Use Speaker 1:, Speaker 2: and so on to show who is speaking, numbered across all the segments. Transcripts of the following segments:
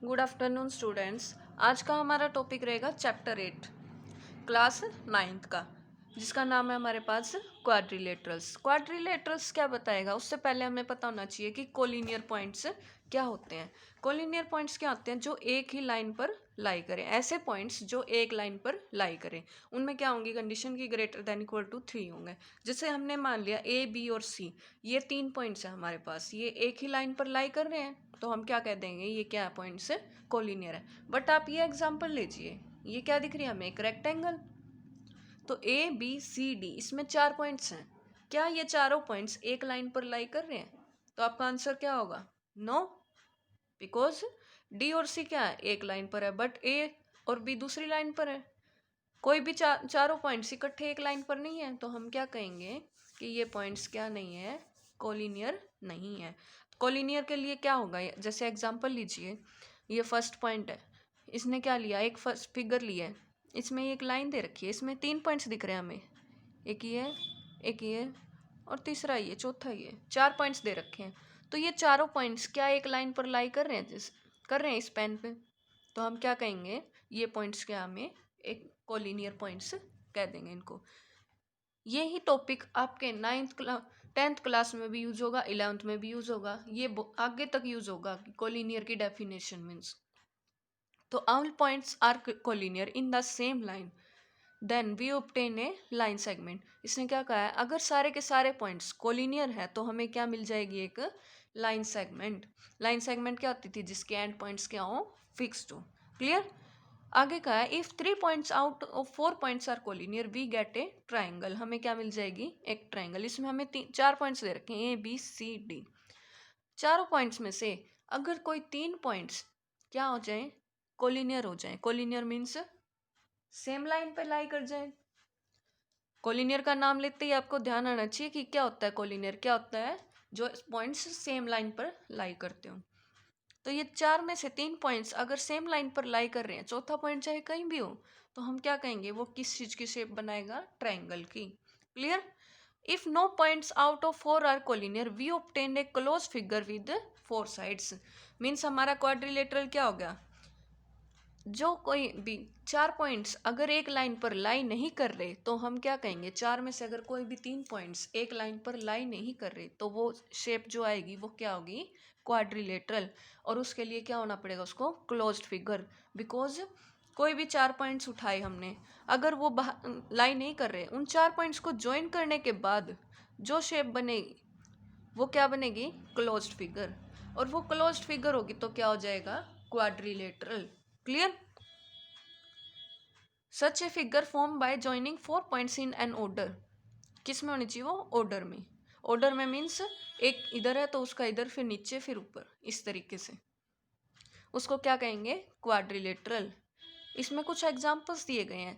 Speaker 1: Good afternoon students. आज का हमारा टॉपिक रहेगा चैप्टर 8 क्लास 9th का, जिसका नाम है हमारे पास क्वाड्रिलेटरल्स। क्वाड्रिलेटरल्स क्या बताएगा, उससे पहले हमें पता होना चाहिए कि कोलिनियर पॉइंट्स क्या होते हैं। कोलिनियर पॉइंट्स क्या होते हैं? जो एक ही लाइन पर लाई करें। ऐसे पॉइंट्स जो एक लाइन पर लाई करें, उनमें क्या होंगी कंडीशन की ग्रेटर देन इक्वल टू 3 होंगे। जैसे हमने मान लिया ए, बी और सी, ये 3 पॉइंट्स हैं हमारे पास, ये एक ही लाइन पर लाई कर रहे हैं, तो हम क्या कह देंगे, ये क्या है, पॉइंट्स कोलिनियर है। बट आप ये एग्जांपल लीजिए, ये क्या दिख रही है हमें, एक रेक्टेंगल। तो ए बी सी डी, इसमें 4 पॉइंट्स हैं। क्या ये चारों पॉइंट्स एक लाइन पर लाई कर रहे हैं? तो आपका आंसर क्या होगा? नो, बिकॉज डी और सी क्या है, एक लाइन पर है, बट ए और बी दूसरी लाइन पर है। कोई भी चारों पॉइंट्स इकट्ठे एक लाइन पर नहीं है, तो हम क्या कहेंगे कि ये पॉइंट्स क्या नहीं है, कोलिनियर नहीं है। कोलिनियर के लिए क्या होगा, जैसे एग्जांपल लीजिए, ये फर्स्ट पॉइंट है, इसने क्या लिया, एक फर्स्ट फिगर लिया है, इसमें एक लाइन दे रखी है, इसमें 3 पॉइंट्स दिख रहे हैं हमें, एक ये, एक ये और तीसरा ये, चौथा ये, 4 पॉइंट्स दे रखे हैं। तो ये चारों पॉइंट्स क्या एक लाइन पर लाई कर रहे हैं, कर रहे हैं इस पेन पे, तो हम क्या कहेंगे, ये पॉइंट्स क्या हमें एक कोलिनियर पॉइंट्स कह देंगे इनको। ये ही टॉपिक आपके 10th क्लास में भी यूज होगा, 11th में भी यूज होगा, ये आगे तक यूज होगा कि कोलिनियर की डेफिनेशन मीन्स। तो all points are collinear in the same line, then we obtain a line segment. इसने क्या कहा है, अगर सारे के सारे पॉइंट्स कोलिनियर है तो हमें क्या मिल जाएगी, एक लाइन सेगमेंट। लाइन सेगमेंट क्या होती थी, जिसके एंड पॉइंट्स क्या हो, फिक्स्ड हो। क्लियर। आगे कहा है, if 3 points out of 4 points are collinear we get a triangle. हमें क्या मिल जाएगी, एक ट्राइंगल। इसमें हमें 4 पॉइंट्स दे रखे हैं, ए बी सी डी। चारों पॉइंट्स में से अगर कोई 3 पॉइंट्स क्या हो जाए, कोलिनियर हो जाए। कोलिनियर मीन्स सेम लाइन पे लाई कर जाए। कोलिनियर का नाम लेते ही आपको ध्यान आना चाहिए कि क्या होता है कोलिनियर, क्या होता है, जो पॉइंट्स सेम लाइन पर लाई करते हो। तो ये 4 में से 3 पॉइंट्स अगर सेम लाइन पर लाई कर रहे हैं, चौथा पॉइंट चाहे कहीं भी हो, तो हम क्या कहेंगे, वो किस चीज की शेप बनाएगा, ट्राइंगल की। Clear. If no points out of 4 are collinear we obtain a close figure with 4 sides. Means हमारा क्वाड्रिलेटरल क्या हो गया, जो कोई भी 4 पॉइंट्स अगर एक लाइन पर लाई नहीं कर रहे, तो हम क्या कहेंगे, 4 में से अगर कोई भी 3 पॉइंट्स एक लाइन पर लाई नहीं कर रहे, तो वो शेप जो आएगी वो क्या होगी, क्वाड्रिलेटरल। और उसके लिए क्या होना पड़ेगा, उसको क्लोज्ड फिगर। बिकॉज कोई भी 4 पॉइंट्स उठाए हमने, अगर वो लाई नहीं कर रहे, उन 4 पॉइंट्स को ज्वाइन करने के बाद जो शेप बनेगी वो क्या बनेगी, क्लोज्ड फिगर। और वो क्लोज्ड फिगर होगी तो क्या हो जाएगा, quadrilateral. Clear. Such a figure form by joining 4 points in an order. किस में होनी चाहिए वो, ऑर्डर में। ऑर्डर में मीन्स एक इधर है तो उसका इधर, फिर नीचे, फिर ऊपर, इस तरीके से, उसको क्या कहेंगे, क्वाड्रिलेटरल। इसमें कुछ एग्जांपल्स दिए गए हैं,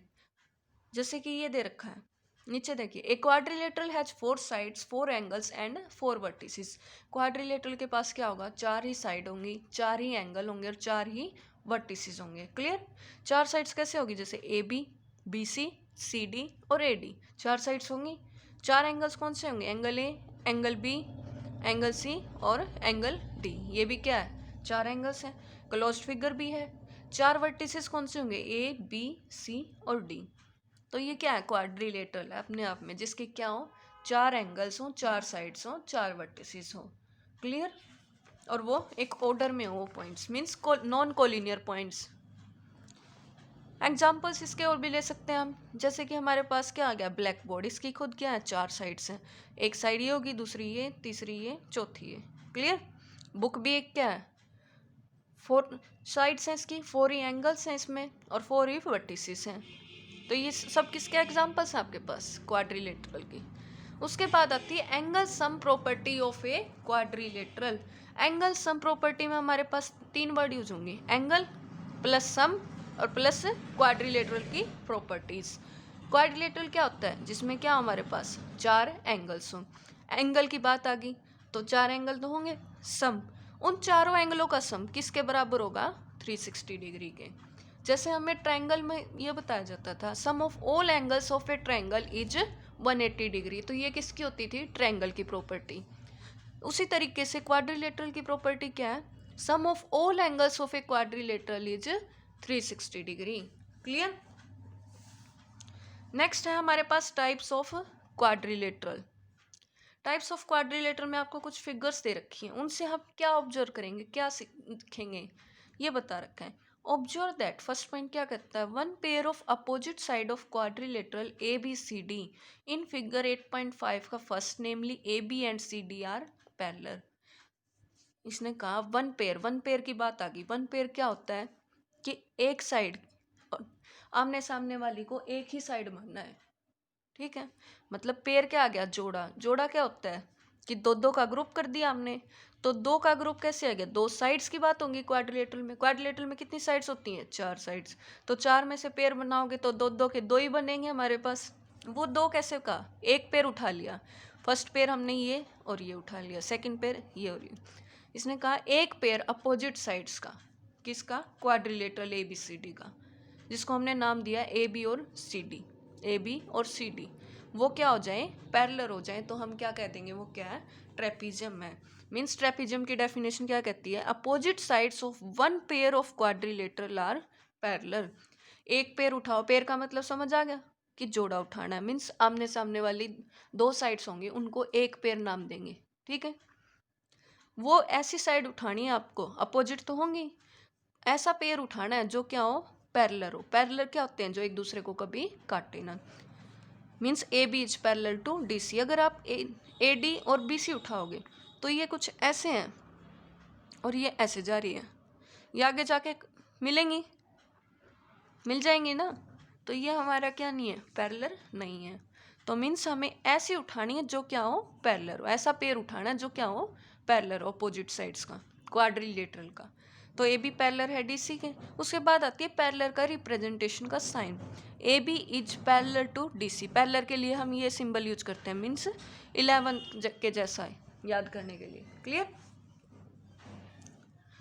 Speaker 1: जैसे कि ये दे रखा है नीचे, देखिए, a quadrilateral has 4 sides 4 angles and 4 vertices. Quadrilateral के पास क्या होगा, 4 ही साइड होंगी, 4 ही एंगल होंगे और 4 ही वर्टिसेस होंगे। क्लियर। 4 साइड्स कैसे होगी, जैसे A B, B C D और ए डी, 4 साइड्स होंगी। 4 एंगल्स कौन से होंगे, angle A, angle B, angle C और एंगल डी। ये भी क्या है, 4 एंगल्स हैं। क्लोज्ड फिगर भी है। 4 वर्टिसेस कौन से होंगे, ए बी सी और डी। तो ये क्या है, क्वाड्रिलेटरल है अपने आप में, जिसके क्या हो, 4 एंगल्स हो, 4 साइड्स हो, 4 वर्टिसेस हो। क्लियर। और वो एक ऑर्डर में हो, वो points means non collinear points. Examples इसके और भी ले सकते हैं हम, जैसे कि हमारे पास क्या आ गया, ब्लैक बोर्ड, इसकी खुद क्या है, 4 साइड्स हैं। एक साइड ये होगी, दूसरी ये, तीसरी ये, चौथी ये। क्लियर। बुक भी एक क्या है, 4 साइड्स हैं इसकी, 4 ही एंगल्स हैं इसमें और 4 ही वर्टिसेस हैं। तो ये सब किसके एग्जांपल्स हैं आपके पास, क्वाड्रिलेटरल की। उसके बाद आती है angle sum property of a quadrilateral. Angle sum property में हमारे पास 3 वर्ड यूज होंगे, एंगल प्लस सम और प्लस क्वाड्रिलेटरल की प्रॉपर्टीज। क्वाड्रिलेटरल क्या होता है, जिसमें क्या हमारे पास 4 एंगल्स हों। एंगल की बात आ गई तो 4 एंगल तो होंगे, सम उन चारों एंगलों का सम किसके बराबर होगा, 360 डिग्री के। जैसे हमें ट्राइंगल में ये बताया जाता था, sum of all angles of a triangle is 180 degree, तो ये किसकी होती थी, ट्राइंगल की प्रॉपर्टी। उसी तरीके से क्वाड्रिलेटरल की प्रॉपर्टी क्या है, sum of all angles of a quadrilateral is 360 degree. Clear. Next है हमारे पास types of quadrilateral. Types of quadrilateral में आपको कुछ फिगर्स दे रखी हैं, उनसे हम क्या ऑब्जर्व करेंगे, क्या सीखेंगे, ये बता रखा है। ऑब्जर्व दैट, फर्स्ट पॉइंट क्या कहता है, one pair of opposite side of quadrilateral A B C D in figure 8.5 का first namely A B and C D are parallel. इसने कहा वन पेयर की बात आ गई। वन पेयर क्या होता है कि एक साइड, आमने सामने वाली को एक ही साइड मानना है, ठीक है। मतलब पेयर क्या आ गया, जोड़ा। जोड़ा क्या होता है कि दो दो का ग्रुप कर दिया हमने, तो दो का ग्रुप कैसे आ गया, दो साइड्स की बात होगी क्वाड्रिलेटरल में। क्वाड्रिलेटरल में कितनी साइड्स होती हैं, 4 साइड्स। तो 4 में से पेयर बनाओगे तो दो दो के दो ही बनेंगे हमारे पास। वो दो कैसे का, एक पेयर उठा लिया, फर्स्ट पेयर हमने ये और ये उठा लिया, सेकंड पेयर ये और ये। इसने कहा एक पेयर अपोजिट साइड्स का, किसका, quadrilateral A B C D का, जिसको हमने नाम दिया ए बी और सी डी, ए बी और सी डी, वो क्या हो जाए, पैरेलल हो जाए, तो हम क्या कह देंगे, वो क्या है, ट्रेपीजियम है। मीन्स ट्रेपीजियम की डेफिनेशन क्या कहती है, opposite sides of one pair of quadrilateral are parallel. एक पेयर उठाओ, पेयर का मतलब समझ आ गया कि जोड़ा उठाना है। मीन्स आमने सामने वाली दो साइड्स होंगी, उनको एक पेयर नाम देंगे, ठीक है। वो ऐसी साइड उठानी है आपको, अपोजिट तो होंगी, ऐसा पेयर उठाना है जो क्या हो, पैरेलल हो। पैरेलल क्या होते हैं, जो एक दूसरे को कभी काटे ना। Means A B is parallel to D C. अगर आप ए डी और बी सी उठाओगे तो ये कुछ ऐसे हैं और ये ऐसे जा रही है, ये आगे जाके मिलेंगी, मिल जाएंगे ना, तो ये हमारा क्या नहीं है, पैरेलल नहीं है। तो मीन्स हमें ऐसी उठानी है जो क्या हो, पैरेलल हो। ऐसा पेयर उठाना है जो क्या हो, पैरेलल, अपोजिट साइड्स का, क्वाड्रिलेटरल का। तो ए बी पैरेलल है डी सी के। उसके बाद आती है पैरेलल का रिप्रेजेंटेशन का sign, A B is parallel to D C. Parallel के लिए हम ये सिंबल यूज करते हैं, मीन्स 11 के जैसा है, याद करने के लिए। क्लियर।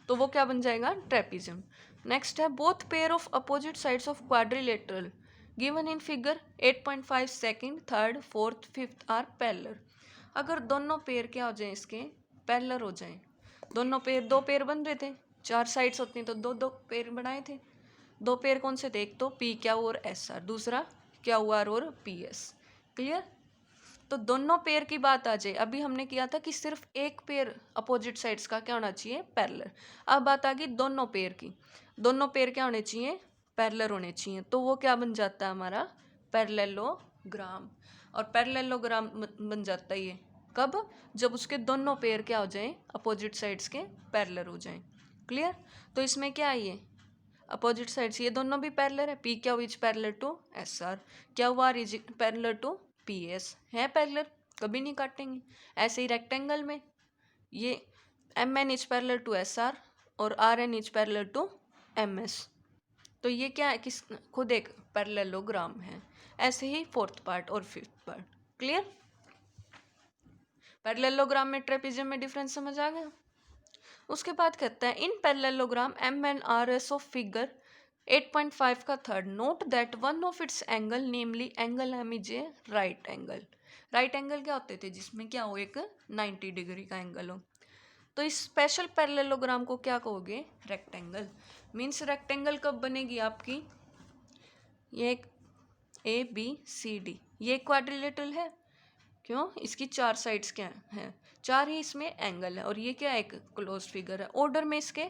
Speaker 1: तो वो क्या बन जाएगा, ट्रेपीजियम। नेक्स्ट है both pair of opposite sides of quadrilateral given in figure 8.5 second, third, fourth, fifth are parallel. अगर दोनों पेयर क्या हो जाए, इसके पैरेलल हो जाए, दोनों पेयर, दो पेयर बन रहे थे, 4 साइड्स होती हैं तो दो दो पेयर बनाए थे। दो पेयर कौन से थे, एक तो पी क्यू और एस आर, दूसरा क्यू आर और पी एस। क्लियर। तो दोनों पेयर की बात आ जाए, अभी हमने किया था कि सिर्फ एक पेयर अपोजिट साइड्स का क्या होना चाहिए, पैरेलल। अब बात आ गई दोनों पेयर की, दोनों पेयर क्या होने चाहिए, पैरेलल होने चाहिए। तो वो क्या बन जाता है हमारा, पैरेललोग्राम। और पैरेललोग्राम बन जाता है ये कब, जब उसके दोनों पेयर क्या हो जाएं, अपोजिट साइड्स के पैरेलल हो जाएं। क्लियर। तो इसमें क्या है, ये अपोजिट साइड्स ये दोनों भी पैरेलल है, P Q is parallel to S R, Q R is parallel to P S, है पैरेलल, कभी नहीं काटेंगे। ऐसे ही रेक्टेंगल में ये M N is parallel to S R और R N is parallel to M S, तो ये क्या है, किस, खुद एक पैरेललोग्राम है। ऐसे ही फोर्थ पार्ट और फिफ्थ पार्ट। क्लियर। पैरेललोग्राम में ट्रेपीजियम में डिफरेंस समझ आ गया। उसके बाद कहता है in parallelogram M N R S of figure 8.5 का third, note that one of its angle namely angle M is a right angle. Right angle क्या होते थे, जिसमें क्या हो, एक 90 डिग्री का एंगल हो। तो इस स्पेशल पैरेललोग्राम को क्या कहोगे, रेक्टेंगल। मीन्स रेक्टेंगल कब बनेगी आपकी, ये ए बी सी डी, ये क्वाड्रिलेटरल है, क्यों, इसकी 4 साइड्स क्या हैं, 4 ही इसमें एंगल है, और ये क्या एक क्लोज फिगर है। ऑर्डर में इसके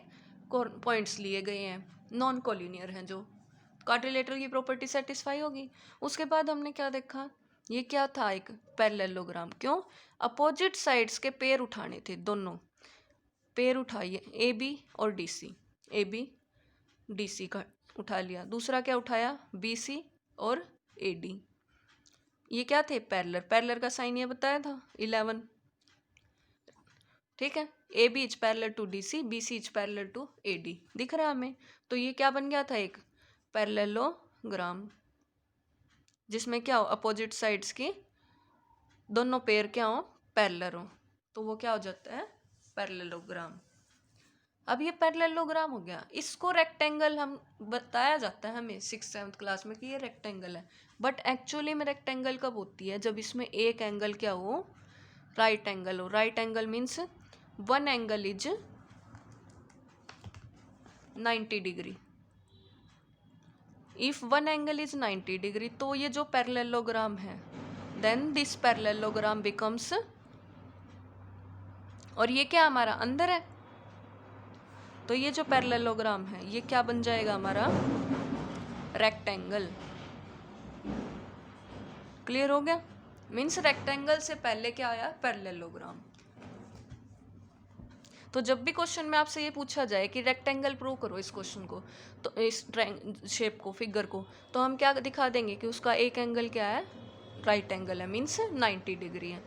Speaker 1: पॉइंट्स लिए गए हैं, नॉन कोलिनियर हैं, जो क्वाड्रिलेटरल की प्रॉपर्टी सेटिस्फाई होगी। उसके बाद हमने क्या देखा, ये क्या था, एक पैरेललोग्राम। क्यों, अपोजिट साइड्स के पेयर उठाने थे, दोनों पेयर उठाइए, ए बी और D C, A B D C का उठा लिया, दूसरा क्या उठाया, बी सी और ए डी। ये क्या थे, पैरेलल। पैरेलल का साइन ये बताया था 11, ठीक है। A B is parallel to D C, B C is parallel to A D, दिख रहा है हमें। तो ये क्या बन गया था, एक पैरेललोग्राम, जिसमें क्या हो, अपोजिट साइड्स की दोनों पेयर क्या हो, पैरेलल हो, तो वो क्या हो जाता है, पैरेललोग्राम। अब ये पैरेललोग्राम हो गया। इसको रेक्टेंगल हम बताया जाता है हमें 6th-7th क्लास में कि ये रेक्टेंगल है, बट एक्चुअली में रेक्टेंगल कब होती है, जब इसमें एक एंगल क्या हो, राइट एंगल हो। Right angle means one angle is 90 degree, if one angle is 90 degree, तो ये जो पैरेललोग्राम है देन दिस पैरेललोग्राम बिकम्स, और ये क्या हमारा अंदर है, तो ये जो पैरेललोग्राम है ये क्या बन जाएगा हमारा, रेक्टेंगल। क्लियर हो गया? मीन्स रेक्टेंगल से पहले क्या आया, पैरेललोग्राम। तो जब भी क्वेश्चन में आपसे ये पूछा जाए कि रेक्टेंगल प्रूव करो इस क्वेश्चन को, तो इस शेप को, फिगर को, तो हम क्या दिखा देंगे कि उसका एक एंगल क्या है, राइट एंगल है, मीन्स 90 डिग्री है।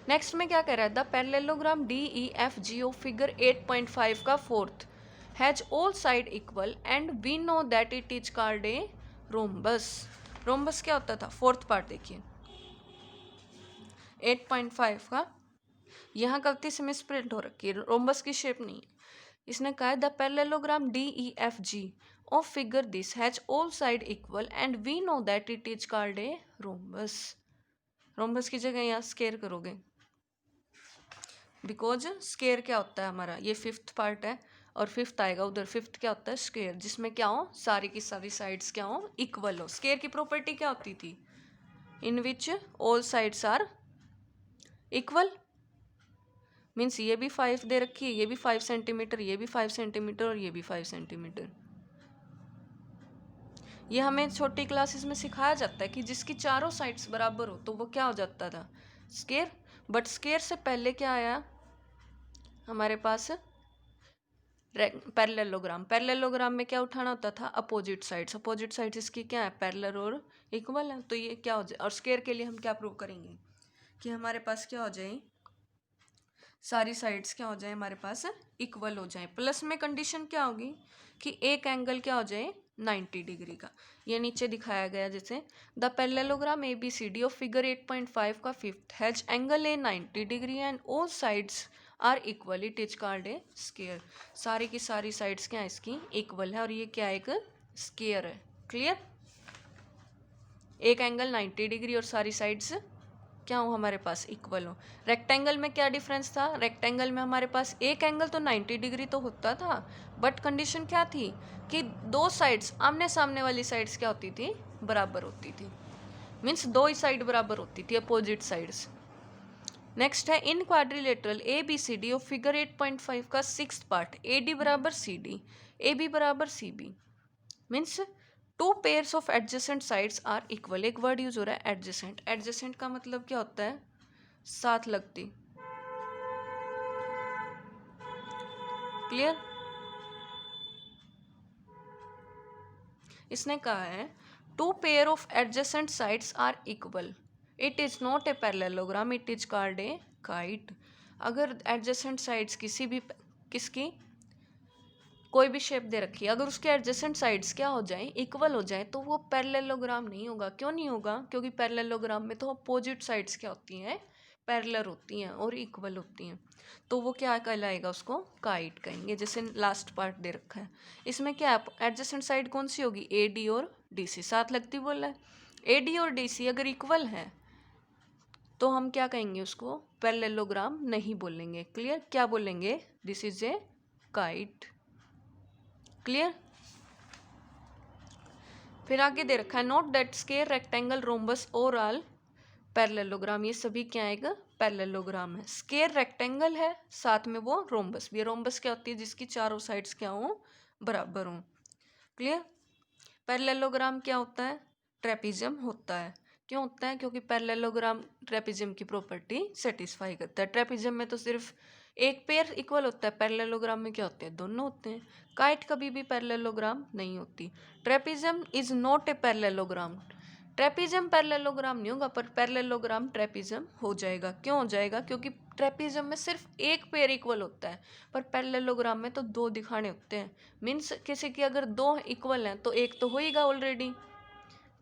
Speaker 1: नेक्स्ट में क्या कह रहा है, the parallelogram D E F G of figure 8.5 का fourth has all side equal and we know that it is called a rhombus. Rhombus क्या होता था, फोर्थ पार्ट देखिए 8.5 का, यहाँ गलती से मिसप्रिंट हो रखी है, रोम्बस की शेप नहीं। इसने कहा है the parallelogram D E F G of figure this has all side equal and we know that it is called a rhombus. Rhombus की जगह यहाँ स्केयर करोगे, बिकॉज स्केयर क्या होता है हमारा, ये फिफ्थ पार्ट है और फिफ्थ आएगा उधर, फिफ्थ क्या होता है, स्केयर, जिसमें क्या हो, सारी की सारी साइड्स क्या हो, इक्वल हो। स्केयर की प्रॉपर्टी क्या होती थी, in which all sides are equal, means ये भी 5 दे रखी है, ये भी 5 सेंटीमीटर, ये भी 5 सेंटीमीटर और ये भी 5 सेंटीमीटर। ये हमें छोटी क्लासेस में सिखाया जाता है कि जिसकी चारों साइड्स बराबर हो तो वो क्या हो जाता था, स्केयर। बट स्केयर से पहले क्या आया हमारे पास, पैरेललोग्राम। पैरेललोग्राम में क्या उठाना होता था, अपोजिट साइड्स। अपोजिट साइड्स इसकी क्या है, पैरेलल और इक्वल है, तो ये क्या हो जाए, और स्केयर के लिए हम क्या प्रूव करेंगे कि हमारे पास क्या हो जाए, सारी साइड्स क्या हो जाए हमारे पास, इक्वल हो जाए। प्लस में कंडीशन क्या होगी कि एक एंगल क्या हो जाए, 90 डिग्री का। ये नीचे दिखाया गया जैसे, the parallelogram A B C D of figure 8.5 का fifth has angle A 90 degree and all sides are equal, it is called a square. सारी की सारी साइड्स क्या है इसकी, इक्वल है, और ये क्या एक स्केयर है। क्लियर? एक एंगल 90 डिग्री और सारी साइड्स क्या हो हमारे पास, इक्वल हो। रेक्टेंगल में क्या डिफरेंस था, रेक्टेंगल में हमारे पास एक एंगल तो 90 डिग्री तो होता था, बट कंडीशन क्या थी कि दो साइड्स, आमने सामने वाली साइड्स क्या होती थी, बराबर होती थी, मीन्स दो ही साइड बराबर होती थी, अपोजिट साइड्स। नेक्स्ट है in quadrilateral A B C D of figure 8.5 का सिक्स्थ पार्ट, ए डी बराबर सी डी, ए बी बराबर C B, means two pairs of adjacent sides are equal. एक word use हो रहा है adjacent. Adjacent का मतलब क्या होता है, साथ लगती। क्लियर? इसने कहा है two pair of adjacent sides are equal, it is not a parallelogram, it is called a kite. अगर एडजेसेंट साइड्स किसी भी, किसकी, कोई भी शेप दे रखी है, अगर उसके एडजेसेंट साइड्स क्या हो जाए, इक्वल हो जाए, तो वो पैरेललोग्राम नहीं होगा। क्यों नहीं होगा, क्योंकि पैरेललोग्राम में तो अपोजिट साइड्स क्या होती हैं, पैरेलल होती हैं और इक्वल होती हैं, तो वो क्या कहलाएगा, उसको काइट कहेंगे। जैसे लास्ट पार्ट दे रखा है, इसमें क्या एडजेसेंट साइड कौन सी होगी, ए डी और डी सी, साथ लगती बोल रहा है। ए डी और डी सी अगर इक्वल है तो हम क्या कहेंगे, उसको पैरेललोग्राम नहीं बोलेंगे। क्लियर? क्या बोलेंगे, this is a kite. Clear? फिर आगे दे रखा है note that square, rectangle, rhombus और ऑल पैरेललोग्राम, ये सभी क्या आएगा, पैरेललोग्राम है। स्केयर रेक्टेंगल है, साथ में वो रोम्बस भी है। रोम्बस क्या होती है, जिसकी चारों साइड्स क्या हो, बराबर हो। क्लियर? पैरेललोग्राम क्या होता है, ट्रेपिज्म होता है। क्यों होता है, क्योंकि पैरेललोग्राम ट्रेपिज्म की प्रॉपर्टी सेटिस्फाई करता है। ट्रेपिज्म में तो सिर्फ एक पेयर इक्वल होता है, पैरेललोग्राम में क्या होते हैं, दोनों होते हैं। काइट कभी भी पैरेललोग्राम नहीं होती। Trapezium is not a parallelogram, trapezium parallelogram नहीं होगा, पर पैरेललोग्राम ट्रेपिज्म हो जाएगा। क्यों हो जाएगा, क्योंकि ट्रेपिज्म में सिर्फ एक पेयर इक्वल होता है, पर पैरेललोग्राम में तो दो दिखाने होते हैं। मीन्स किसी की अगर दो इक्वल हैं तो एक तो होएगा ऑलरेडी।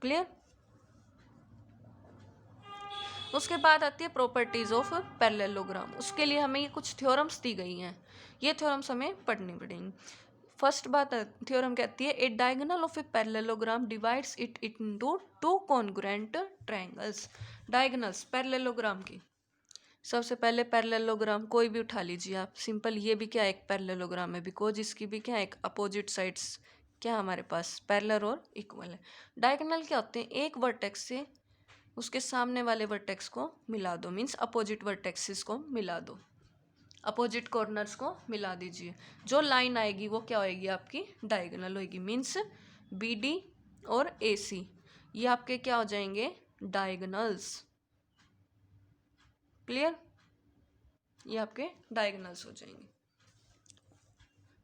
Speaker 1: क्लियर? उसके बाद आती है प्रॉपर्टीज ऑफ पैरेललोग्राम। उसके लिए हमें ये कुछ थ्योरम्स दी गई हैं, ये थ्योरम्स हमें पढ़नी पड़ेंगी। फर्स्ट बात, थ्योरम कहती है a diagonal of a parallelogram divides it into two congruent triangles. Diagonals parallelogram की सबसे पहले पैरेललोग्राम कोई भी उठा लीजिए आप, सिंपल। ये भी क्या एक पैरेललोग्राम है, बिकॉज इसकी भी क्या एक अपोजिट साइड्स क्या हमारे पास पैरेलल और इक्वल है। डायगोनल क्या होते हैं, एक वर्टेक्स से उसके सामने वाले वर्टेक्स को मिला दो, मीन्स अपोजिट वर्टेक्सेस को मिला दो, अपोजिट कॉर्नर्स को मिला दीजिए। जो लाइन आएगी वो क्या होएगी, आपकी डायगोनल होएगी, मीन्स बी डी और ए सी ये आपके क्या हो जाएंगे, डायगोनल्स। क्लियर, ये आपके डायगोनल्स हो जाएंगे।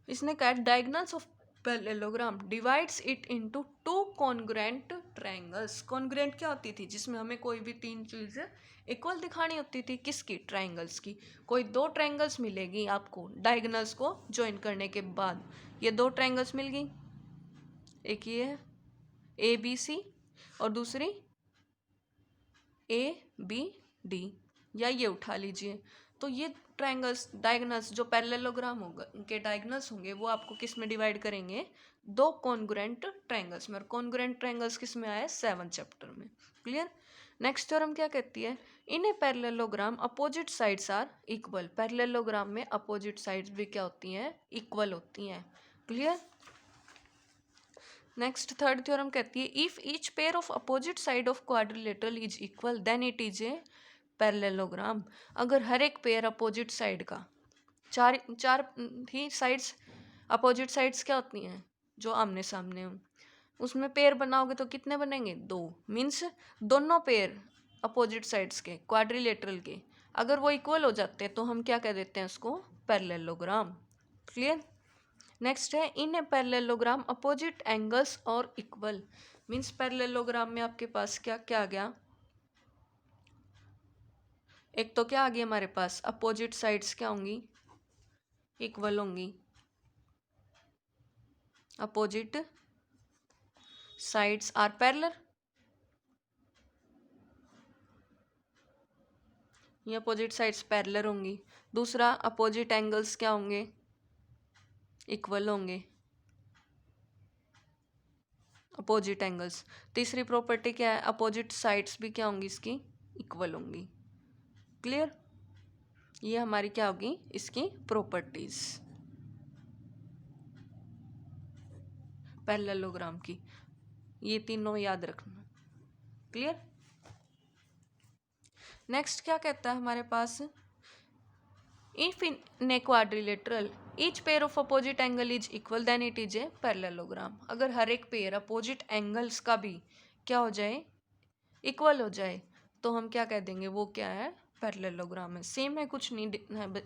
Speaker 1: इसने कहा diagonals of parallelogram divides it into two congruent triangles. Congruent क्या होती थी, जिसमें हमें कोई भी तीन चीजें इक्वल दिखानी होती थी, किसकी, ट्रायंगल्स की। कोई दो ट्रायंगल्स मिलेगी आपको डायगोनल्स को ज्वाइन करने के बाद। ये दो ट्रायंगल्स मिल गई, एक ये है ए बी सी और दूसरी ए बी डी, या ये उठा लीजिए। तो ये ट्रायंगल्स डायगोनल्स जो पैरेललोग्राम होगा उनके डायगोनल्स होंगे वो आपको किस में डिवाइड करेंगे, दो कॉन्ग्रुएंट ट्रायंगल्स में। और कॉन्ग्रुएंट ट्रायंगल्स किस में आया, 7th चैप्टर में। क्लियर। नेक्स्ट थ्योरम क्या कहती है, in a parallelogram opposite sides are equal. Parallelogram में अपोजिट साइड्स भी क्या होती हैं, इक्वल होती हैं। क्लियर। नेक्स्ट थर्ड थ्योरम कहती है if each pair of opposite side of quadrilateral is equal then it is a parallelogram. अगर हर एक पेयर अपोजिट साइड का, चार चार ही साइड्स, अपोजिट साइड्स क्या होती हैं, जो आमने सामने हो, उसमें पेयर बनाओगे तो कितने बनेंगे, दो। मीन्स दोनों पेयर अपोजिट साइड्स के क्वाड्रिलेटरल के अगर वो इक्वल हो जाते हैं तो हम क्या कह देते हैं उसको, पैरेललोग्राम। क्लियर। नेक्स्ट है in a parallelogram opposite angles और इक्वल। मीन्स पैरेललोग्राम में आपके पास क्या क्या आ गया, एक तो क्या आ गया हमारे पास, अपोजिट साइड्स क्या होंगी, इक्वल होंगी। अपोजिट साइड्स आर पैरेलल, ये अपोजिट साइड्स पैरेलल होंगी। दूसरा अपोजिट एंगल्स क्या होंगे, इक्वल होंगे, अपोजिट एंगल्स। तीसरी प्रॉपर्टी क्या है, अपोजिट साइड्स भी क्या होंगी इसकी, इक्वल होंगी। क्लियर। ये हमारी क्या होगी इसकी प्रॉपर्टीज पैरेललोग्राम की, ये तीनों याद रखना। क्लियर। नेक्स्ट क्या कहता है हमारे पास, if in a quadrilateral each pair of opposite angle is equal then it is a parallelogram. अगर हर एक पेयर अपोजिट एंगल्स का भी क्या हो जाए, इक्वल हो जाए, तो हम क्या कह देंगे, वो क्या है, पैरेललोग्राम है। सेम है, कुछ नहीं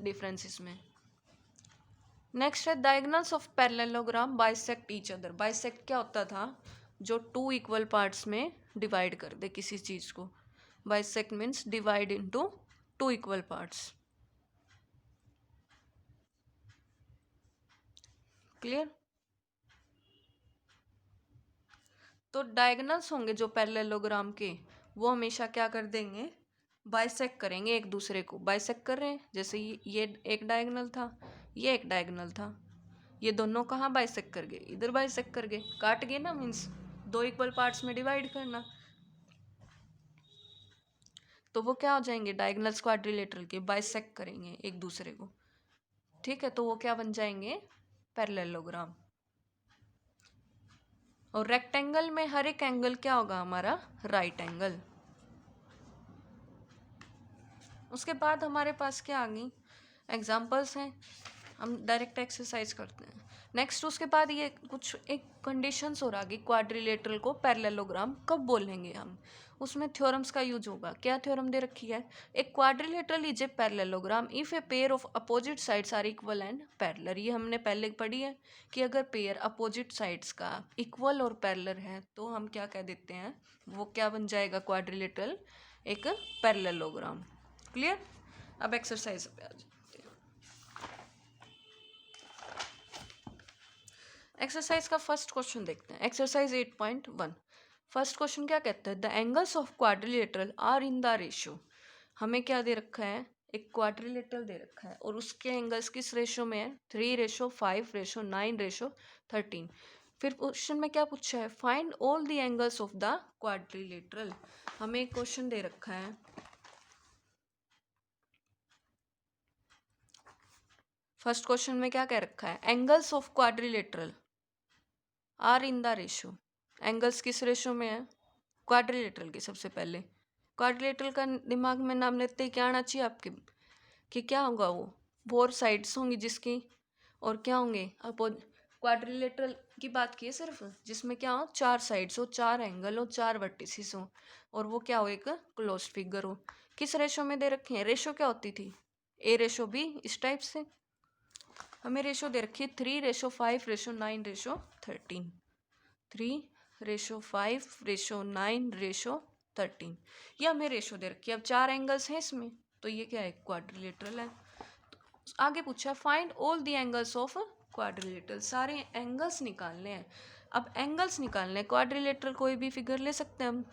Speaker 1: डिफरेंस इसमें। नेक्स्ट है diagonals of parallelogram bisect each other. Bisect क्या होता था, जो टू इक्वल पार्ट्स में डिवाइड कर दे किसी चीज को। Bisect means divide into two equal parts. Clear. तो डायगोनल्स होंगे जो पैरेललोग्राम के, वो हमेशा क्या कर देंगे, बाइसेक्ट करेंगे एक दूसरे को। बाइसेक्ट कर रहे हैं, जैसे ये एक डायगोनल था, ये एक डायगोनल था, ये दोनों कहाँ बाइसेक्ट कर गए, इधर बाइसेक्ट कर गए, काट गए ना, मीन्स दो इक्वल पार्ट्स में डिवाइड करना। तो वो क्या हो जाएंगे, डायगोनल्स क्वाड्रिलेटरल के बाइसेक्ट करेंगे एक दूसरे को। ठीक है, तो वो क्या बन जाएंगे, पैरेललोग्राम। और रेक्टेंगल में हर एक एंगल क्या होगा हमारा, राइट एंगल। उसके बाद हमारे पास क्या आ गई, एग्जाम्पल्स हैं, हम डायरेक्ट एक्सरसाइज करते हैं। नेक्स्ट उसके बाद ये कुछ एक कंडीशंस और आ गई, क्वाड्रिलेटरल को पैरेललोग्राम कब बोलेंगे हम, उसमें थ्योरम्स का यूज होगा। क्या थ्योरम दे रखी है, एक quadrilateral is a parallelogram if a pair of opposite sides are equal and parallel. ये हमने पहले पढ़ी है कि अगर पेयर अपोजिट साइड्स का इक्वल और पैरेलल है तो हम क्या कह देते हैं, वो क्या बन जाएगा क्वाड्रिलेटरल, एक पैरेललोग्राम। क्लियर। अब एक्सरसाइज पे आ जाते हैं। एक्सरसाइज का फर्स्ट क्वेश्चन देखते हैं, एक्सरसाइज 8.1। फर्स्ट क्वेश्चन क्या कहता है, the angles of quadrilateral are in the ratio. हमें क्या दे रखा है, एक क्वाड्रिलेटरल दे रखा है और उसके एंगल्स किस रेशियो में है, 3:5:9:13। फिर क्वेश्चन में क्या पूछा है, find all the angles of the quadrilateral. हमें एक क्वेश्चन दे रखा है, फर्स्ट क्वेश्चन में क्या कह रखा है, angles of quadrilateral are in the ratio. Angles किस रेशो में है, क्वाड्रिलेटरल की। सबसे पहले क्वाड्रिलेटरल का दिमाग में नाम लेते ही क्या आना चाहिए आपके, कि क्या होगा, वो फोर साइड्स होंगी जिसकी, और क्या होंगे अपोज। क्वाड्रिलेटरल की बात की है सिर्फ, जिसमें क्या हो, चार साइड्स हो, चार एंगल हो, चार वर्टिसेस हो, और वो क्या हो, एक क्लोज फिगर हो। किस रेशो में दे रखे हैं, रेशो क्या होती थी, ए रेशो बी। इस टाइप से हमें रेशो दे रखी है 3:5:9:13। 3:5:9:13, ये हमें रेशो दे रखी है। अब चार एंगल्स हैं इसमें, तो ये क्या है, क्वाड्रिलेटरल है। आगे पूछा find all the angles of quadrilateral, सारे एंगल्स निकालने हैं। अब एंगल्स निकालने हैं, क्वाड्रिलेटरल कोई भी फिगर ले सकते हैं हम,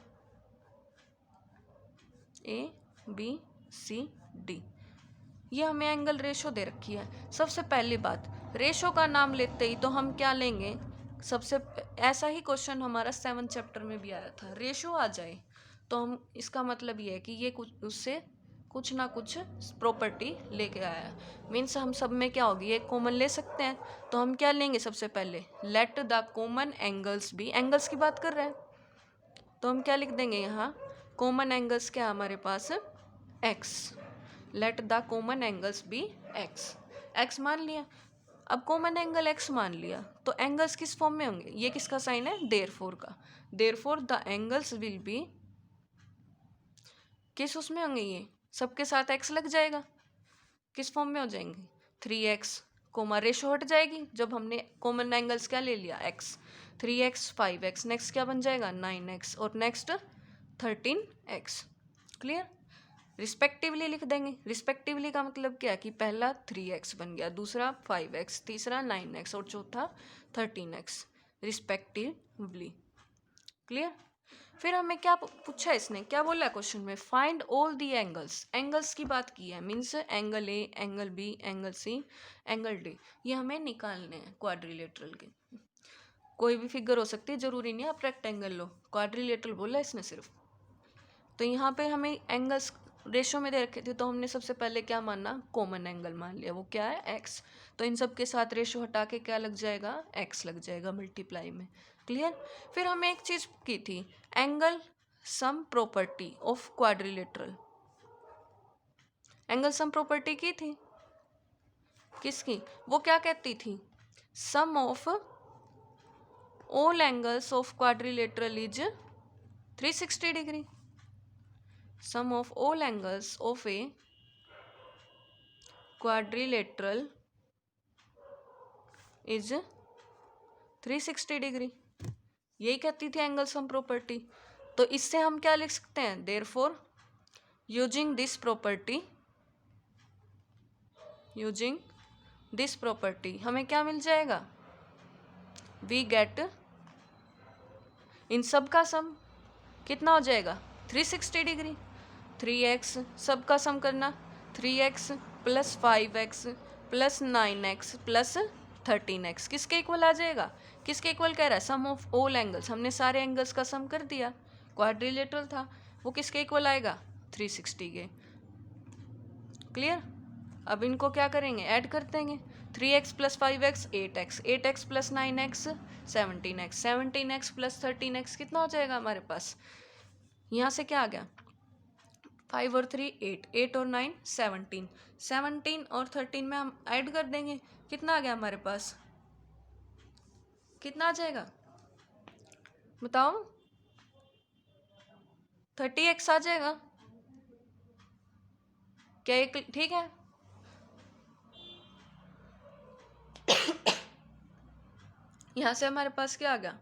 Speaker 1: ए बी सी डी, ये हमें एंगल रेशो दे रखी है। सबसे पहली बात, रेशो का नाम लेते ही तो हम क्या लेंगे, सबसे ऐसा ही क्वेश्चन हमारा 7th चैप्टर में भी आया था, रेशो आ जाए तो हम, इसका मतलब ये है कि ये कुछ उससे कुछ ना कुछ प्रॉपर्टी लेके आया। मीन्स हम सब में क्या होगी, एक कॉमन ले सकते हैं, तो हम क्या लेंगे, सबसे पहले let the common angles be, angles की बात कर रहे हैं तो हम क्या लिख देंगे यहाँ, कॉमन एंगल्स क्या हमारे पास, x. Let the common angles be x, x मान लिया। अब कॉमन एंगल एक्स मान लिया तो एंगल्स किस फॉर्म में होंगे, ये किसका साइन है, देयरफॉर का। Therefore the angles will be, किस उसमें होंगे, ये सबके साथ एक्स लग जाएगा, किस फॉर्म में हो जाएंगे, 3x, कोमा रेशो हट जाएगी जब हमने कॉमन एंगल्स क्या ले लिया, x। 3x 5x, नेक्स्ट क्या बन जाएगा 9x, और नेक्स्ट 13x। क्लियर, रिस्पेक्टिवली लिख देंगे। रिस्पेक्टिवली का मतलब क्या है कि पहला 3x बन गया, दूसरा 5x, तीसरा 9x और चौथा 13x रिस्पेक्टिवली। क्लियर, फिर हमें क्या पूछा है, इसने क्या बोला क्वेश्चन में, find all the angles, angles की बात की है। Means angle A, angle B, angle C, angle D, ये हमें निकालने हैं क्वाड्रिलेटरल के। कोई भी फिगर हो सकती है, जरूरी नहीं आप रेक्टेंगल लो, क्वाड्रिलेटरल बोला इसने सिर्फ। तो यहाँ पे हमें एंगल्स रेशो में दे रखे थे, तो हमने सबसे पहले क्या माना, कॉमन एंगल मान लिया, वो क्या है, एक्स। तो इन सब के साथ रेशो हटा के क्या लग जाएगा, एक्स लग जाएगा मल्टीप्लाई में। क्लियर, फिर हमें एक चीज की थी, angle sum property of quadrilateral. Angle sum property की थी, किसकी, वो क्या कहती थी, sum of all angles of quadrilateral is 360 degree. Sum of all angles of a quadrilateral is 360 degree, यही कहती थी एंगल सम प्रॉपर्टी। तो इससे हम क्या लिख सकते हैं, देयरफॉर यूजिंग दिस प्रॉपर्टी हमें क्या मिल जाएगा, वी गेट, इन सब का सम कितना हो जाएगा 360 डिग्री। 3x सबका सम करना, 3x plus 5x plus 9x plus 13x किसके इक्वल आ जाएगा, किसके इक्वल कह रहा है, सम ऑफ ऑल एंगल्स। हमने सारे एंगल्स का सम कर दिया, क्वाड्रिलेटरल था, वो किसके इक्वल आएगा 360 के। क्लियर, अब इनको क्या करेंगे, ऐड कर देंगे। 3x plus 5x 8x, 8x plus 9x 17x, 17x plus 13x कितना हो जाएगा हमारे पास, यहाँ से क्या आ गया 5 और 3 8, 8 और 9 17, 17 और 13 में हम ऐड कर देंगे, कितना आ गया हमारे पास, कितना आ जाएगा बताओ, 30x आ जाएगा क्या, एक ठीक है। यहाँ से हमारे पास क्या आ गया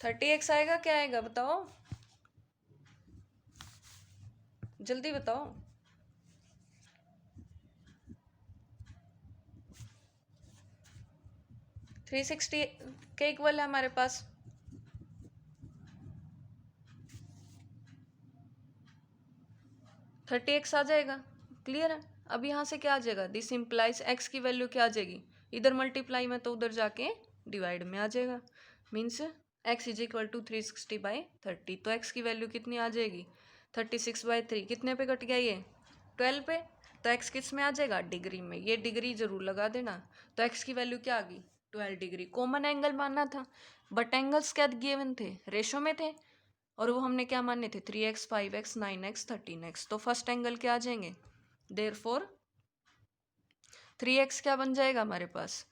Speaker 1: 30x आएगा, क्या आएगा बताओ, जल्दी बताओ। 360 के इक्वल है हमारे पास, थर्टी एक्स आ जाएगा। क्लियर है, अब यहाँ से क्या आ जाएगा, दिस इम्प्लाइज एक्स की वैल्यू क्या आ जाएगी, इधर मल्टीप्लाई में तो उधर जाके डिवाइड में आ जाएगा। Means X is equal to 360/30, तो एक्स की वैल्यू कितनी आ जाएगी 36/3, कितने पे कट गया ये 12 पे। तो x किस में आ जाएगा, डिग्री में। ये डिग्री जरूर लगा देना। तो x की वैल्यू क्या आ गई, 12 डिग्री। कॉमन एंगल मानना था, बट एंगल्स क्या गिवन थे, रेशो में थे, और वो हमने क्या मानने थे, 3x 5x 9x 13x। तो फर्स्ट एंगल क्या आ जाएंगे, देयरफॉर 3x क्या बन जाएगा हमारे पास,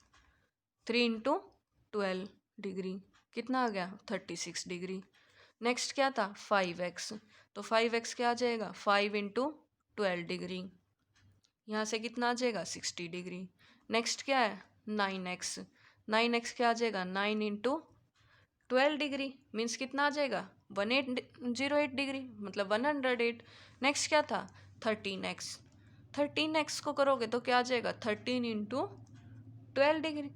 Speaker 1: 3 इंटू 12 डिग्री, कितना आ गया, 36 डिग्री। नेक्स्ट क्या था, 5x, तो 5x क्या आ जाएगा, 5 इंटू 12 डिग्री, यहाँ से कितना आ जाएगा, 60 डिग्री। नेक्स्ट क्या है, 9x, 9x क्या आ जाएगा, 9 इंटू 12 डिग्री, मीन्स कितना आ जाएगा, 1808 डिग्री, मतलब 108। नेक्स्ट क्या था, 13x, 13x को करोगे तो क्या आ जाएगा, 13 इंटू 12 डिग्री,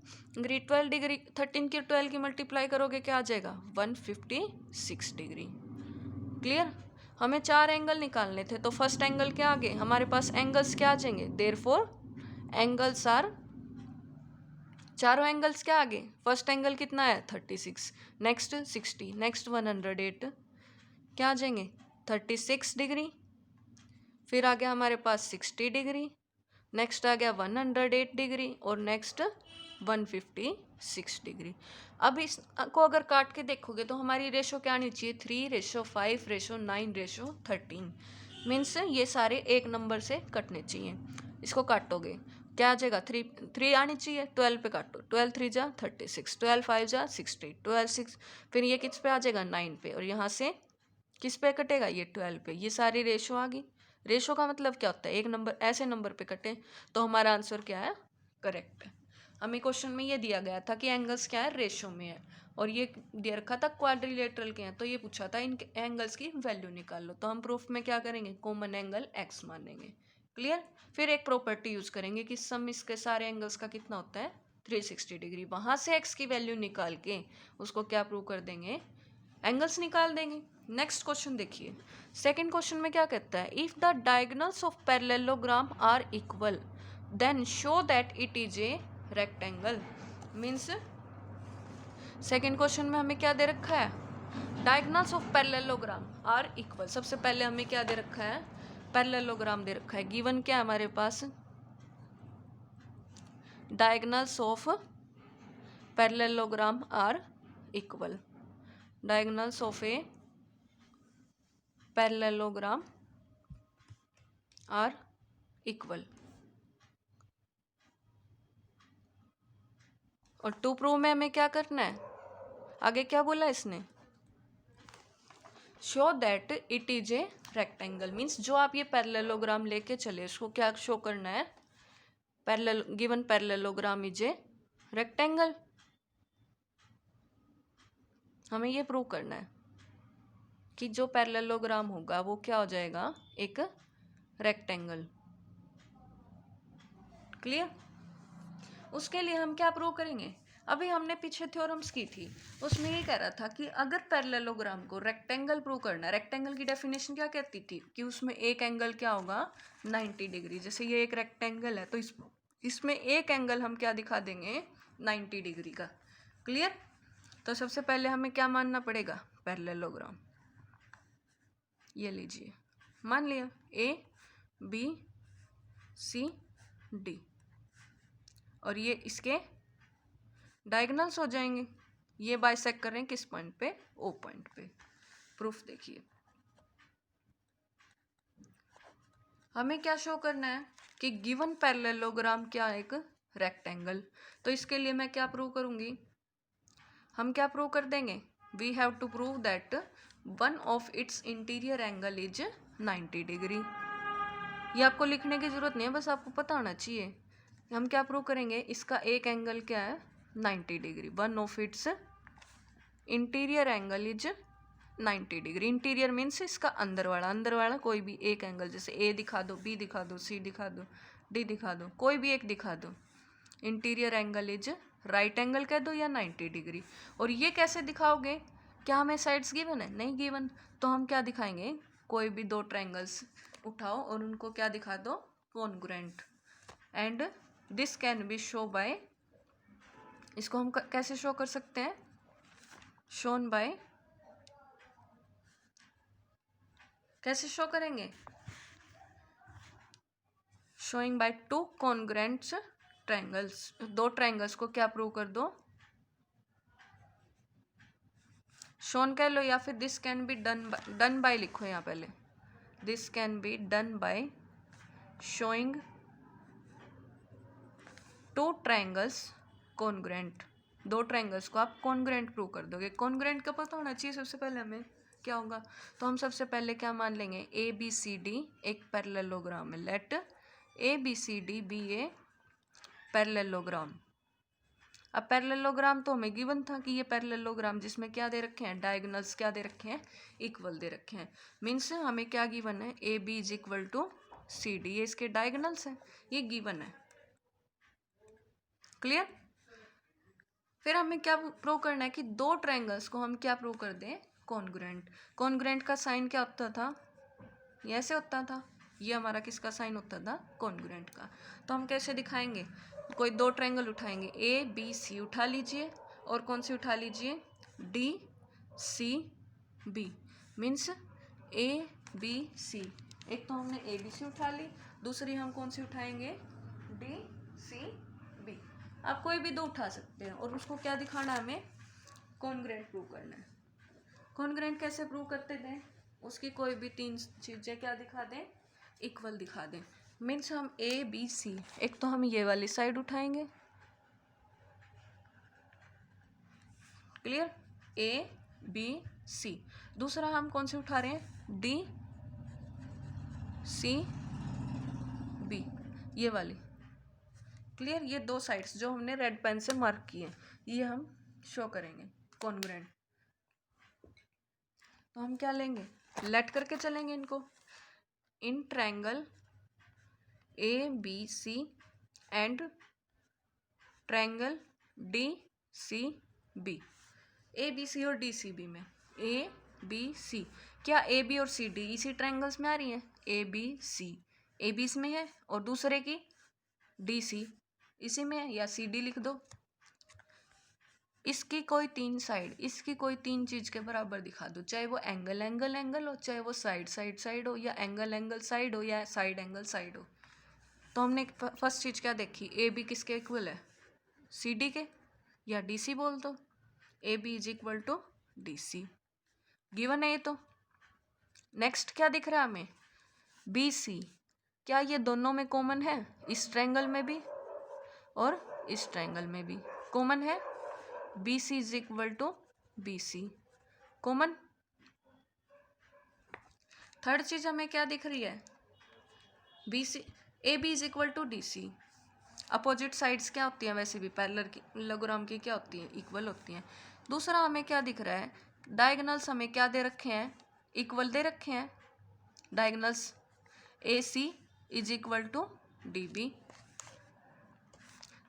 Speaker 1: 12 डिग्री 13 की 12 की मल्टीप्लाई करोगे क्या आ जाएगा, 156 डिग्री। क्लियर। हमें 4 एंगल निकालने थे, तो फर्स्ट एंगल क्या आ गए हमारे पास, एंगल्स क्या आ जाएंगे, देयरफॉर एंगल्स आर, चारों एंगल्स क्या आ गए, फर्स्ट एंगल कितना है, 36, नेक्स्ट 60, नेक्स्ट 108, क्या आ जाएंगे, 36 डिग्री, फिर आ गया हमारे पास 60 डिग्री, नेक्स्ट आ गया 108 डिग्री, और नेक्स्ट 156 डिग्री। अब इसको अगर काट के देखोगे तो हमारी रेशो क्या आनी चाहिए, 3:5:9:13, मीन्स ये सारे एक नंबर से कटने चाहिए। इसको काटोगे क्या आ जाएगा, 3 आनी चाहिए, 12 पे काटो, 12 3 जा 36, 12 5 जा 60, 12 6, फिर ये किस पे आ जाएगा, 9 पे, और यहाँ से किस पे कटेगा, ये 12 पे। ये सारी रेशो आ गई। रेशो का मतलब क्या होता है, एक नंबर ऐसे नंबर पे कटे, तो हमारा आंसर क्या है, करेक्ट है। हमें क्वेश्चन में ये दिया गया था कि एंगल्स क्या है, रेशो में है, और ये दे रखा था क्वाड्रिलेटरल के हैं, तो ये पूछा था इन एंगल्स की वैल्यू निकाल लो। तो हम प्रूफ में क्या करेंगे, कॉमन एंगल x मानेंगे। क्लियर। फिर एक प्रॉपर्टी यूज करेंगे कि सम इसके सारे एंगल्स का कितना होता है, 360 डिग्री। वहां से x की वैल्यू निकाल के उसको क्या प्रूव कर देंगे, एंगल्स निकाल देंगे। नेक्स्ट क्वेश्चन देखिए, सेकंड क्वेश्चन में क्या कहता है, if the diagonals of parallelogram are equal then show that it is a rectangle. Means second question में हमें क्या दे रखा है, diagonals of parallelogram are equal. सबसे पहले हमें क्या दे रखा है, पैरेललोग्राम दे रखा है। गिवन क्या है हमारे पास, diagonals of parallelogram are equal, diagonals of a parallelogram are equal. और टू प्रूव में हमें क्या करना है, आगे क्या बोला इसने, show that it is a rectangle. Means जो आप ये पैरेललोग्राम लेके चले उसको क्या शो करना है, parallel given parallelogram is a rectangle. हमें ये प्रूव करना है कि जो पैरेललोग्राम होगा वो क्या हो जाएगा, एक रेक्टेंगल। क्लियर। उसके लिए हम क्या प्रूव करेंगे, अभी हमने पीछे थ्योरम्स की थी, उसमें ये कह रहा था कि अगर पैरेललोग्राम को रेक्टेंगल प्रूव करना है, रेक्टेंगल की डेफिनेशन क्या कहती थी कि उसमें एक एंगल क्या होगा, 90 डिग्री। जैसे ये एक रेक्टेंगल है तो इसमें एक एंगल हम क्या दिखा देंगे, 90 डिग्री का। क्लियर। तो सबसे पहले हमें क्या मानना पड़ेगा, पैरेललोग्राम। ये लीजिए, मान लिया ABCD, और ये इसके डायगोनल्स हो जाएंगे। ये बाइसेक्ट कर रहे हैं किस पॉइंट पे, O पॉइंट पे। प्रूफ देखिए, हमें क्या शो करना है कि गिवन पैरेललोग्राम क्या है, एक रेक्टेंगल। तो इसके लिए मैं क्या प्रूव करूंगी, हम क्या प्रूव कर देंगे, we have to prove that one of its interior angle is 90 degree. ये आपको लिखने की जरूरत नहीं है, बस आपको पता होना चाहिए। हम क्या प्रूव करेंगे, इसका एक एंगल क्या है, 90 degree. One of its interior angle is 90 degree. Interior means इसका अंदर वाला कोई भी एक एंगल, जैसे ए दिखा दो, बी दिखा दो, सी दिखा दो, डी दिखा दो, कोई भी एक दिखा दो। Interior angle is right angle कह दो या 90 डिग्री। और ये कैसे दिखाओगे, क्या हमें साइड्स गिवन है, नहीं गिवन, तो हम क्या दिखाएंगे, कोई भी दो ट्रायंगल्स उठाओ और उनको क्या दिखा दो, congruent. And this can be show by, इसको हम कैसे शो कर सकते हैं, शोन बाय, कैसे शो करेंगे, showing by two congruent triangles, दो ट्रायंगल्स को क्या प्रूव कर दो, शोन कह लो या फिर this can be done by लिखो यहाँ पहले, this can be done by showing two triangles congruent, दो ट्रायंगल्स को आप कॉन्ग्रुएंट प्रूव कर दोगे। कॉन्ग्रुएंट का पता होना चाहिए सबसे पहले हमें क्या होगा, तो हम सबसे पहले क्या मान लेंगे, ए बी सी डी एक पैरेललोग्राम है, let A B C D be a parallelogram. अब पैरेललोग्राम तो हमें गिवन था कि ये पैरेललोग्राम जिसमें क्या दे रखे हैं, डायगोनल्स क्या दे रखे हैं, इक्वल दे रखे हैं। मीन्स हमें क्या गिवन है, A B is equal to C D, ये इसके डायगोनल्स हैं, ये गिवन है। क्लियर। फिर हमें क्या प्रूव करना है कि दो ट्रायंगल्स को हम क्या प्रूव कर दें, कॉन्ग्रुएंट। कॉन्ग्रुएंट का साइन क्या होता था, ये ऐसे होता था, ये हमारा किसका साइन होता था, कॉन्ग्रुएंट का। तो हम कैसे दिखाएंगे, कोई दो ट्रायंगल उठाएंगे, ए बी सी उठा लीजिए और कौन सी उठा लीजिए, D C B, means A B C. एक तो हमने ए बी सी उठा ली, दूसरी हम कौन सी उठाएंगे, डी सी बी। आप कोई भी दो उठा सकते हैं और उसको क्या दिखाना है, हमें कॉन्ग्रुएंट प्रूव करना है। कॉन्ग्रुएंट कैसे प्रूव करते थे, उसकी कोई भी तीन चीज़ें क्या दिखा दें, इक्वल दिखा दें। मीन्स हम ए बी सी, एक तो हम ये वाली साइड उठाएंगे, क्लियर, ए बी सी। दूसरा हम कौन सी उठा रहे हैं, डी सी बी, ये वाली, क्लियर। ये दो साइड्स जो हमने रेड पेन से मार्क किए ये हम शो करेंगे कॉन्ग्रुएंट। तो हम क्या लेंगे, लेट करके चलेंगे इनको, in triangle A B C and triangle D C B, A B C और डी सी बी में, ए बी सी, क्या ए बी और सी डी इसी ट्रायंगल्स में आ रही हैं, ए बी सी, ए बी इसमें है और दूसरे की डी सी इसी में है, या सी डी लिख दो। इसकी कोई तीन साइड, इसकी कोई तीन चीज के बराबर दिखा दो, चाहे वो एंगल एंगल एंगल हो, चाहे वो साइड साइड साइड हो, या एंगल एंगल साइड हो, या साइड एंगल साइड हो। तो हमने फर्स्ट चीज क्या देखी, ए बी किसके इक्वल है, सी डी के, या डी सी बोल दो, A B is equal to D C, given है ये तो। नेक्स्ट क्या दिख रहा है हमें, बी सी, क्या ये दोनों में कॉमन है, इस ट्रायंगल में भी और इस ट्रायंगल में भी कॉमन है, B C is equal to B C, common. Third चीज हमें क्या दिख रही है, B C, A B is equal to D C. Opposite sides क्या होती हैं, वैसे भी पैरेललोग्राम की क्या होती हैं, इक्वल होती हैं। दूसरा हमें क्या दिख रहा है, डायगोनल्स हमें क्या दे रखे हैं, इक्वल दे रखे हैं, diagonals A C is equal to D B.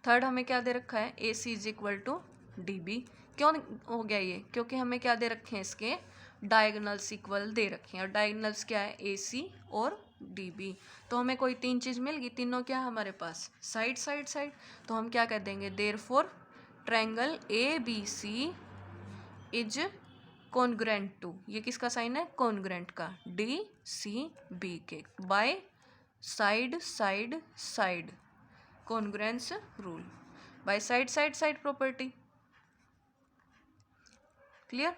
Speaker 1: Third हमें क्या दे रखा है, A C is equal to D B. क्यों हो गया ये, क्योंकि हमें क्या दे रखे हैं, इसके डायगोनल्स इक्वल दे रखे हैं, और डायगोनल्स क्या है, ए सी और डी बी। तो हमें कोई तीन चीज़ मिल गई, तीनों क्या है हमारे पास, साइड साइड साइड। तो हम क्या कर देंगे, therefore triangle A B C is congruent to, ये किसका साइन है, कॉन्ग्रुएंट का, डी सी बी के, by side side side congruence rule, by side side side property. Clear,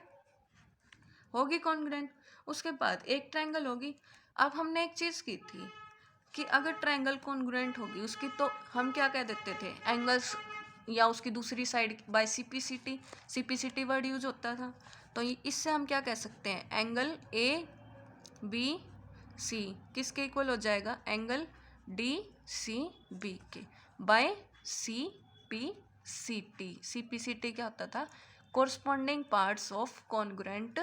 Speaker 1: होगी कॉन्ग्रुएंट। उसके बाद एक ट्रायंगल होगी। अब हमने एक चीज़ की थी कि अगर ट्रायंगल कॉन्ग्रुएंट होगी उसकी, तो हम क्या कह देते थे, एंगल्स या उसकी दूसरी side by CPCT, CPCT word use होता था। तो इससे हम क्या कह सकते हैं, एंगल ए बी सी किसके इक्वल हो जाएगा, एंगल डी सी बी के, by C P C T. C P C T क्या होता था, corresponding parts of congruent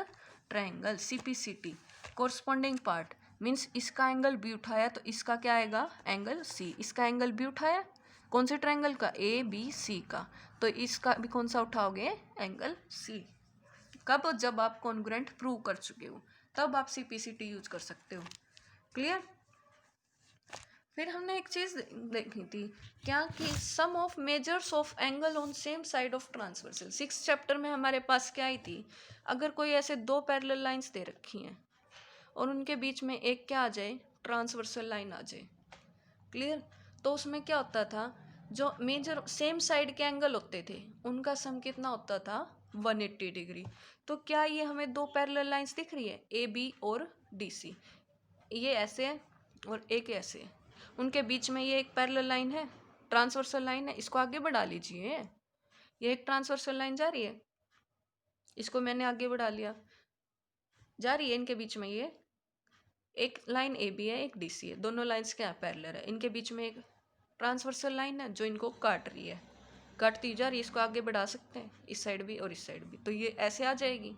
Speaker 1: triangle, C P C T, corresponding part means इसका एंगल बी उठाया तो इसका क्या आएगा, एंगल सी। इसका एंगल बी उठाया कौन से ट्रायंगल का, ए बी सी का, तो इसका भी कौन सा उठाओगे, एंगल सी। कब, जब आप कॉन्ग्रुएंट प्रूव कर चुके हो, तब आप सीपीसीटी यूज कर सकते हो। क्लियर। फिर हमने एक चीज देखी थी क्या, कि sum of measures of angle on same side of transversal. 6th chapter में हमारे पास क्या आई थी, अगर कोई ऐसे दो पैरेलल लाइंस दे रखी हैं और उनके बीच में एक क्या आ जाए, ट्रांसवर्सल लाइन आ जाए। क्लियर। तो उसमें क्या होता था, जो मेजर सेम साइड के एंगल होते थे उनका सम कितना होता था, 180 डिग्री। तो क्या ये हमें दो पैरेलल लाइंस दिख रही है, ए बी और डी सी, ये ऐसे है और एक ऐसे है, उनके बीच में ये एक पैरेलल लाइन है, ट्रांसवर्सल लाइन है, इसको आगे बढ़ा लीजिए। ये एक ट्रांसवर्सल लाइन जा रही है, इसको मैंने आगे बढ़ा लिया, जा रही है इनके बीच में, ये एक लाइन ए बी है, एक डी सी है, दोनों लाइंस क्या है, पैरेलल है, इनके बीच में एक ट्रांसवर्सल लाइन है जो इनको काट रही है, काटती जा रही है, इसको आगे बढ़ा सकते हैं इस साइड भी और इस साइड भी, तो ये ऐसे आ जाएगी।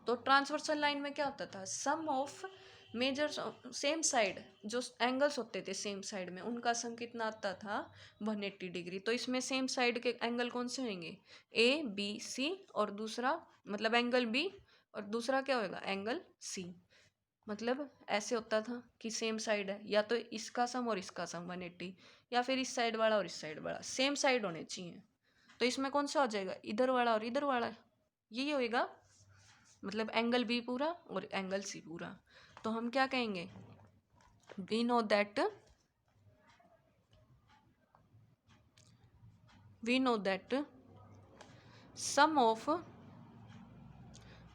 Speaker 1: तो ट्रांसवर्सल लाइन में क्या होता था, sum of major same side, जो एंगल्स होते थे सेम साइड में, उनका सम कितना आता था, 180 डिग्री। तो इसमें सेम साइड के एंगल कौन से होंगे, ए बी सी, और दूसरा मतलब एंगल बी, और दूसरा क्या होगा, एंगल सी। मतलब ऐसे होता था कि सेम साइड है, या तो इसका सम और इसका सम 180, या फिर इस साइड वाला और इस साइड वाला सेम साइड होने चाहिए। तो इसमें कौन सा हो जाएगा, इधर वाला और इधर वाला, यही होएगा, मतलब एंगल बी पूरा और एंगल सी पूरा। तो हम क्या कहेंगे, we know that sum of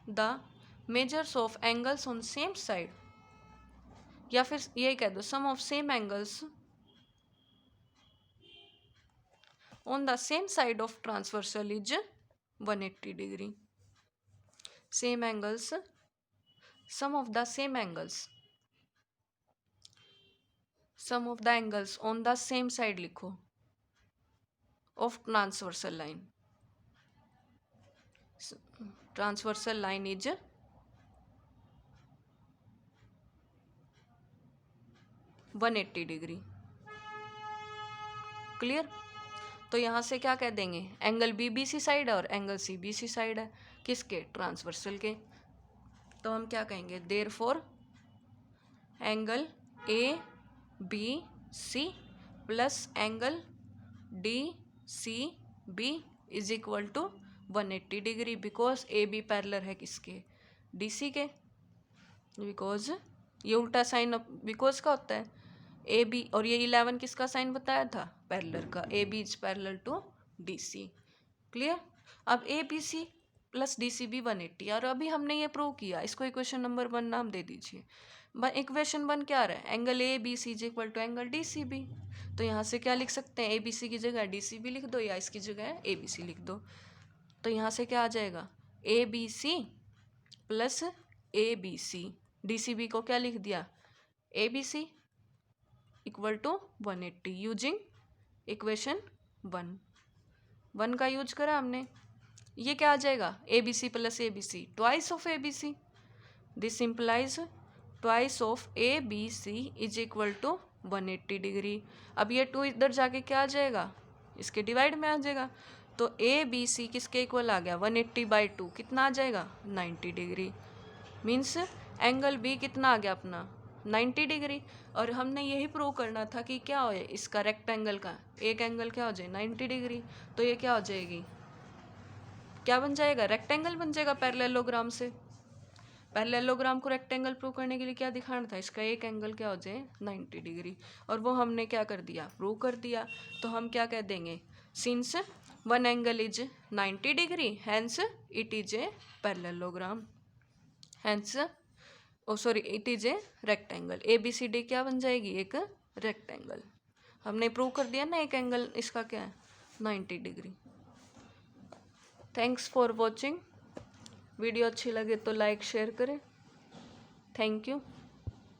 Speaker 1: the measures of angles on same side, या फिर यही कह दो, sum of same angles on the same side of transversal is 180 degree. Same angles, sum of the same angles, sum of the angles on the same side लिखो of transversal line, transversal line is 180 degree. Clear. तो यहाँ से क्या कह देंगे, angle B B C side है और angle C B C side है, किसके, ट्रांसवर्सल के। तो हम क्या कहेंगे, therefore angle A B C plus angle D C B is equal to 180 degree, because A B parallel है किसके, डी सी के। बिकॉज ये उल्टा साइन बिकॉज का होता है, ए बी, और ये 11 किसका साइन बताया था, पैरेलल का, A B is parallel to D C. Clear. अब A B C plus D C B 180, और अभी हमने ये प्रूव किया, इसको इक्वेशन नंबर 1 नाम दे दीजिए। इक्वेशन 1 क्या आ रहा है, angle A B C is equal to angle D C B. तो यहाँ से क्या लिख सकते हैं, ए बी सी की जगह डी सी बी लिख दो, या इसकी जगह ए बी सी लिख दो। तो यहाँ से क्या आ जाएगा, A B C plus A B C, D C B को क्या लिख दिया, A B C equal to 180 using equation 1 का यूज करा हमने। ये क्या आ जाएगा, A B C plus A B C, twice of A B C, this implies twice of A B C is equal to 180 degree. अब ये 2 इधर जाके क्या आ जाएगा, इसके डिवाइड में आ जाएगा। तो ए बी सी किसके इक्वल आ गया, 180/2 कितना आ जाएगा, 90 डिग्री। मीन्स एंगल बी कितना आ गया अपना, 90 डिग्री। और हमने यही प्रूव करना था कि क्या हो इसका रेक्टेंगल का एक एंगल क्या हो जाए, 90 डिग्री। तो ये क्या हो जाएगी, क्या बन जाएगा, रेक्टेंगल बन जाएगा पैरेललोग्राम से। पैरेललोग्राम को रेक्टेंगल प्रूव करने के लिए क्या दिखाना था, इसका एक एंगल क्या हो जाए, 90 डिग्री, और वो हमने क्या कर दिया, प्रूव कर दिया। तो हम क्या कह देंगे, since one angle is 90 degree hence it is a parallelogram, hence sorry it is a rectangle. A B C D क्या बन जाएगी, एक रेक्टेंगल। हमने प्रूव कर दिया ना, एक एंगल इसका क्या है, 90 degree. Thanks for watching. Video अच्छी लगे तो लाइक शेयर करें। Thank you.